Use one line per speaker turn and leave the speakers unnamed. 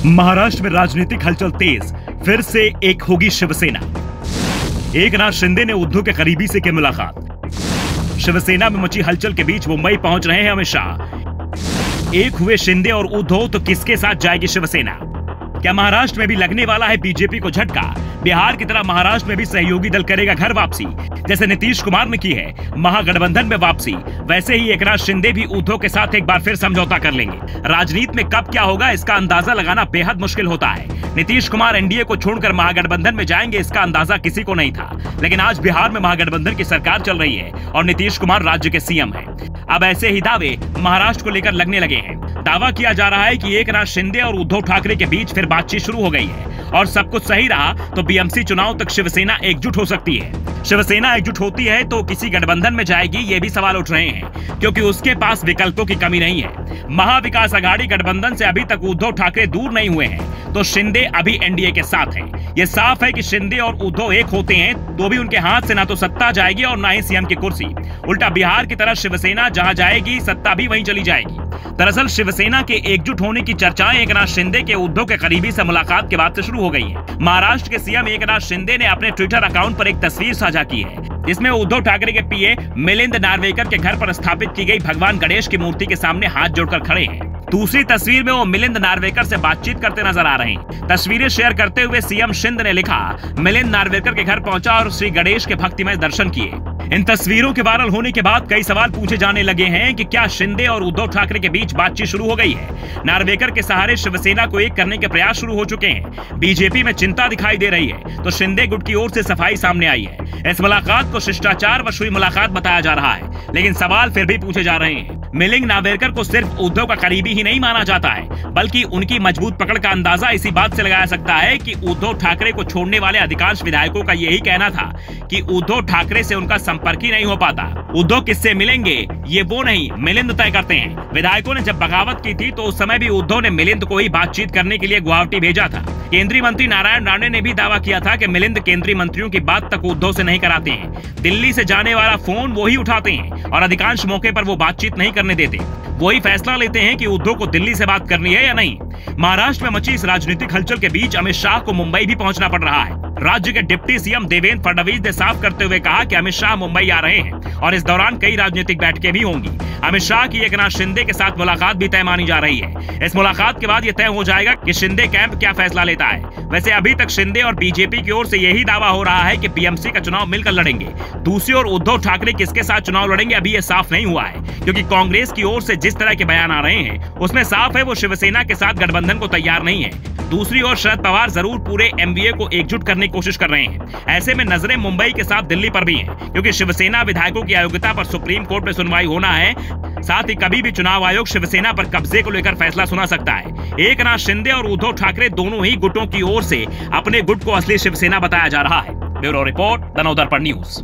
महाराष्ट्र में राजनीतिक हलचल तेज, फिर से एक होगी शिवसेना। एकनाथ शिंदे ने उद्धव के करीबी से की मुलाकात। शिवसेना में मची हलचल के बीच मुंबई पहुंच रहे हैं अमित शाह। एक हुए शिंदे और उद्धव तो किसके साथ जाएगी शिवसेना? क्या महाराष्ट्र में भी लगने वाला है बीजेपी को झटका? बिहार की तरह महाराष्ट्र में भी सहयोगी दल करेगा घर वापसी, जैसे नीतीश कुमार ने की है महागठबंधन में वापसी, वैसे ही एकनाथ शिंदे भी उद्धव के साथ एक बार फिर समझौता कर लेंगे। राजनीति में कब क्या होगा इसका अंदाजा लगाना बेहद मुश्किल होता है। नीतीश कुमार एनडीए को छोड़कर महागठबंधन में जाएंगे इसका अंदाजा किसी को नहीं था, लेकिन आज बिहार में महागठबंधन की सरकार चल रही है और नीतीश कुमार राज्य के सीएम हैं। अब ऐसे ही दावे महाराष्ट्र को लेकर लगने लगे हैं। दावा किया जा रहा है कि एकनाथ शिंदे और उद्धव ठाकरे के बीच फिर बातचीत शुरू हो गई है और सब कुछ सही रहा तो बीएमसी चुनाव तक शिवसेना एकजुट हो सकती है। शिवसेना एकजुट होती है तो किसी गठबंधन में जाएगी, ये भी सवाल उठ रहे हैं, क्योंकि उसके पास विकल्पों की कमी नहीं है। महाविकास आघाड़ी गठबंधन से अभी तक उद्धव ठाकरे दूर नहीं हुए हैं, तो शिंदे अभी एनडीए के साथ हैं। ये साफ है कि शिंदे और उद्धव एक होते हैं तो भी उनके हाथ से ना तो सत्ता जाएगी और ना ही सीएम की कुर्सी। उल्टा बिहार की तरह शिवसेना जहां जाएगी सत्ता भी वहीं चली जाएगी। दरअसल शिवसेना के एकजुट होने की चर्चाएं एकनाथ शिंदे के उद्धव के करीबी से मुलाकात के बाद से शुरू हो गई है। महाराष्ट्र के सीएम एकनाथ शिंदे ने अपने ट्विटर अकाउंट पर एक तस्वीर साझा की है, जिसमें उद्धव ठाकरे के पीए मिलिंद नार्वेकर के घर पर स्थापित की गई भगवान गणेश की मूर्ति के सामने हाथ जोड़कर खड़े हैं। दूसरी तस्वीर में वो मिलिंद नार्वेकर से बातचीत करते नजर आ रहे हैं। तस्वीरें शेयर करते हुए सीएम शिंदे ने लिखा, मिलिंद नार्वेकर के घर पहुंचा और श्री गणेश के भक्तिमय दर्शन किए। इन तस्वीरों के वायरल होने के बाद कई सवाल पूछे जाने लगे हैं कि क्या शिंदे और उद्धव ठाकरे के बीच बातचीत शुरू हो गई है? नार्वेकर के सहारे शिवसेना को एक करने के प्रयास शुरू हो चुके हैं। बीजेपी में चिंता दिखाई दे रही है तो शिंदे गुट की ओर से सफाई सामने आई है। इस मुलाकात को शिष्टाचार व हुई मुलाकात बताया जा रहा है, लेकिन सवाल फिर भी पूछे जा रहे हैं। मिलिंद नार्वेकर को सिर्फ उद्धव का करीबी ही नहीं माना जाता है, बल्कि उनकी मजबूत पकड़ का अंदाजा इसी बात से लगाया सकता है कि उद्धव ठाकरे को छोड़ने वाले अधिकांश विधायकों का यही कहना था कि उद्धव ठाकरे से उनका संपर्क ही नहीं हो पाता। उद्धव किससे मिलेंगे ये वो नहीं, मिलिंद तय करते हैं। विधायकों ने जब बगावत की थी तो उस समय भी उद्धव ने मिलिंद को ही बातचीत करने के लिए गुवाहाटी भेजा था। केंद्रीय मंत्री नारायण राणे ने भी दावा किया था कि मिलिंद केंद्रीय मंत्रियों की बात तक उद्धव से नहीं कराते हैं। दिल्ली से जाने वाला फोन वो ही उठाते हैं और अधिकांश मौके पर वो बातचीत नहीं करने देते। वही फैसला लेते हैं कि उद्धव को दिल्ली से बात करनी है या नहीं। महाराष्ट्र में मची इस राजनीतिक हलचल के बीच अमित शाह को मुंबई भी पहुंचना पड़ रहा है। राज्य के डिप्टी सीएम देवेंद्र फडणवीस ने साफ करते हुए कहा कि अमित शाह मुंबई आ रहे हैं और इस दौरान कई राजनीतिक बैठकें भी होंगी। अमित शाह की एकनाथ शिंदे के साथ मुलाकात भी तय मानी जा रही है। इस मुलाकात के बाद ये तय हो जाएगा कि शिंदे कैंप क्या फैसला लेता है। वैसे अभी तक शिंदे और बीजेपी की ओर से यही दावा हो रहा है कि बीएमसी का चुनाव मिलकर लड़ेंगे। दूसरी ओर उद्धव ठाकरे किसके साथ चुनाव लड़ेंगे अभी ये साफ नहीं हुआ है, क्योंकि कांग्रेस की ओर से जिस तरह के बयान आ रहे हैं उसमें साफ है वो शिवसेना के साथ गठबंधन को तैयार नहीं है। दूसरी ओर शरद पवार जरूर पूरे एमवीए को एकजुट करने की कोशिश कर रहे हैं। ऐसे में नजरें मुंबई के साथ दिल्ली पर भी हैं, क्योंकि शिवसेना विधायकों की अयोग्यता पर सुप्रीम कोर्ट में सुनवाई होना है। साथ ही कभी भी चुनाव आयोग शिवसेना पर कब्जे को लेकर फैसला सुना सकता है। एकनाथ शिंदे और उद्धव ठाकरे दोनों ही गुटों की ओर से अपने गुट को असली शिवसेना बताया जा रहा है। Bureau report, the Navdarpan news.